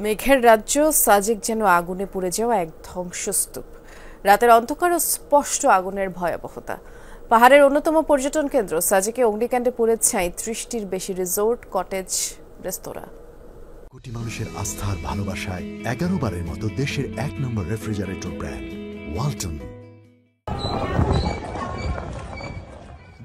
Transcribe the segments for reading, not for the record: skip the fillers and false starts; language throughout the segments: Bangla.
মেঘের রাজ্য সাজেক যেন আগুনে পুড়ে যাওয়া এক ধ্বংসস্তূপ। রাতের অন্ধকার ও স্পষ্ট আগুনের ভয়াবহতা। পাহাড়ের অন্যতম পর্যটন কেন্দ্র সাজেকে অগ্নিকাণ্ডে পুড়ে ছাই ৩০টির বেশি রিসোর্ট, কটেজ, রেস্তোরাঁ। কোটি মানুষের আস্থার ভালোবাসায় 11 বারের মতো দেশের 1 নম্বর রেফ্রিজারেটর ব্র্যান্ড ওয়ালটন।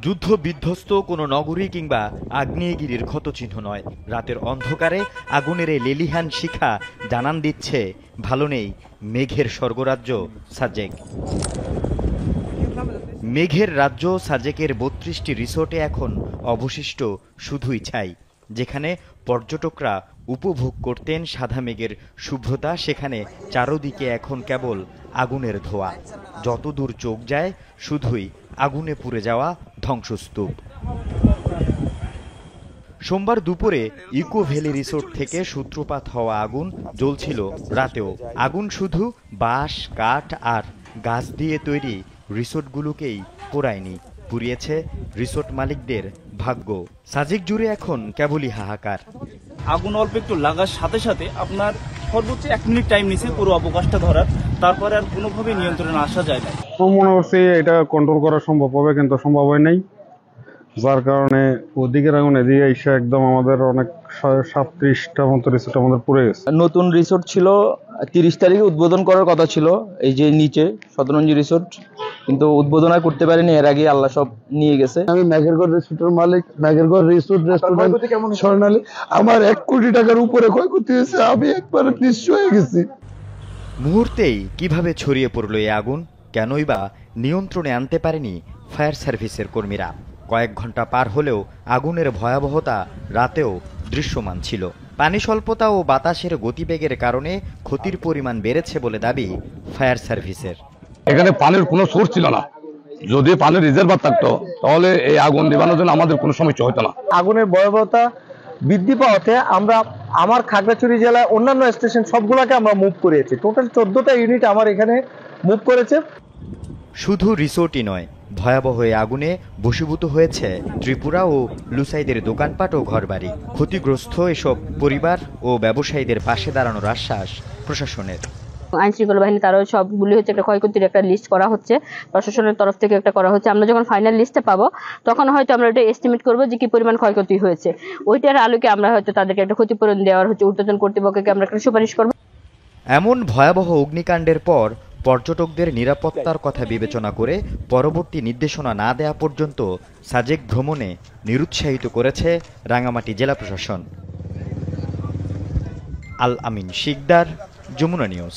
যুদ্ধ বিধ্বস্ত কোনো নগরী কিংবা আগ্নেয়গিরির ক্ষতচিহ্ন নয়। রাতের অন্ধকারে আগুনের এই লেলিহান শিখা জানান দিচ্ছে ভালো নেই মেঘের স্বর্গরাজ্য সাজেক। মেঘের রাজ্য সাজেকের ৩২টি রিসোর্টে এখন অবশিষ্ট শুধুই ছাই। যেখানে পর্যটকরা উপভোগ করতেন সাদা মেঘের শুভ্রতা, সেখানে চারদিকে এখন কেবল আগুনের ধোঁয়া। যতদূর চোখ যায় শুধুই আগুনে পুড়ে যাওয়া ধ্বংসস্তূপ। সোমবার দুপুরে ইকো ভ্যালি রিসোর্ট থেকে সূত্রপাত হওয়া আগুন জ্বলছিল রাতেও। আগুন শুধু বাঁশ, কাঠ আর গাছ দিয়ে তৈরি রিসোর্টগুলোকেই পোড়ায়নি, পুড়িয়েছে রিসোর্ট মালিকদের ভাগ্য। সাজেক জুড়ে এখন কেবলই হাহাকার। আগুন অল্প একটু লাগার সাথে সাথে আপনার সর্বোচ্চ 1 মিনিট টাইম নিছে পুরো অবকাশটা ধরার, তারপরে আর কোনোভাবে নিয়ন্ত্রণে আসা যায় না। মনে করছি এটা কন্ট্রোল করা সম্ভব হবে, কিন্তু সম্ভব হয় নাই, যার কারণে ওদিকের আগুন এদিকে এসে একদম আমাদের অনেক 37টা মতো রিসোর্ট আমাদের পুড়ে গেছে। নতুন রিসোর্ট ছিল 30 তারিখে উদ্বোধন করার কথা ছিল, এই যে নিচে শতরঞ্জি রিসোর্ট, কিন্তু উদ্বোধন আর করতে পারিনি। এর আগে আল্লাহ সব নিয়ে গেছে। আমি মেঘেরগড় রিসোর্টের মালিক, মেঘেরগড় রিসোর্ট রেস্টুরেন্ট স্বর্ণালী। আমার 1 কোটি টাকার উপরে ক্ষয়ক্ষতি হয়েছে, আমি একবার নিঃস্ব হয়ে গেছি। মুহূর্তেই কিভাবে ছড়িয়ে পড়ল এই আগুন, কেনই বা নিয়ন্ত্রণে আনতে পারেনি ফায়ার সার্ভিসের কর্মীরা। কয়েক ঘন্টা পার হলেও আগুনের ভয়াবহতা রাতেও দৃশ্যমান ছিল। পানি স্বল্পতা ও বাতাসের গতিবেগের কারণে ক্ষতির পরিমাণ বেড়েছে বলে দাবি ফায়ার সার্ভিসের। এখানে পানির কোনো সোর্স ছিল না, যদি পানির রিজার্ভার থাকতো তাহলে এই আগুন নিবানোর জন্য আমাদের কোনো সমস্যা হতো না। আগুনের ভয়াবহতা বৃদ্ধি পাওয়াতে আমরা আমার খাগড়াছড়ি জেলায় অন্যান্য স্টেশন সবগুলোকে আমরা মুভ করিয়েছি। টোটাল 14টা ইউনিট আমার এখানে মুভ করেছে। শুধু রিসোর্টই নয়, ভয়াবহ এই আগুনে বশীভূত হয়েছে ত্রিপুরা ও লুসাইদের দোকানপাট ও ঘরবাড়ি। ক্ষতিগ্রস্ত এসব পরিবার ও ব্যবসায়ীদের পাশে দাঁড়ানোর আশ্বাস প্রশাসনের। আইন শৃঙ্খলা বাহিনী তারাও সবগুলি হচ্ছে একটা ক্ষয়ক্ষতির একটা লিস্ট করা হচ্ছে, প্রশাসনের তরফ থেকে একটা করা হচ্ছে। আমরা যখন ফাইনাল লিস্টে পাবো তখন হয়তো আমরা এটা এস্টিমেট করবো যে কি পরিমাণ ক্ষয়ক্ষতি হয়েছে। ওইটার আলোকে আমরা হয়তো তাদেরকে একটা ক্ষতিপূরণ দেওয়ার হচ্ছে ঊর্ধ্বতন কর্তৃপক্ষকে আমরা একটা সুপারিশ করবো। এমন ভয়াবহ অগ্নিকাণ্ডের পর পর্যটকদের নিরাপত্তার কথা বিবেচনা করে পরবর্তী নির্দেশনা না দেয়া পর্যন্ত সাজেক ভ্রমণে নিরুৎসাহিত করেছে রাঙামাটি জেলা প্রশাসন। আল আমিন শিকদার, যমুনা নিউজ।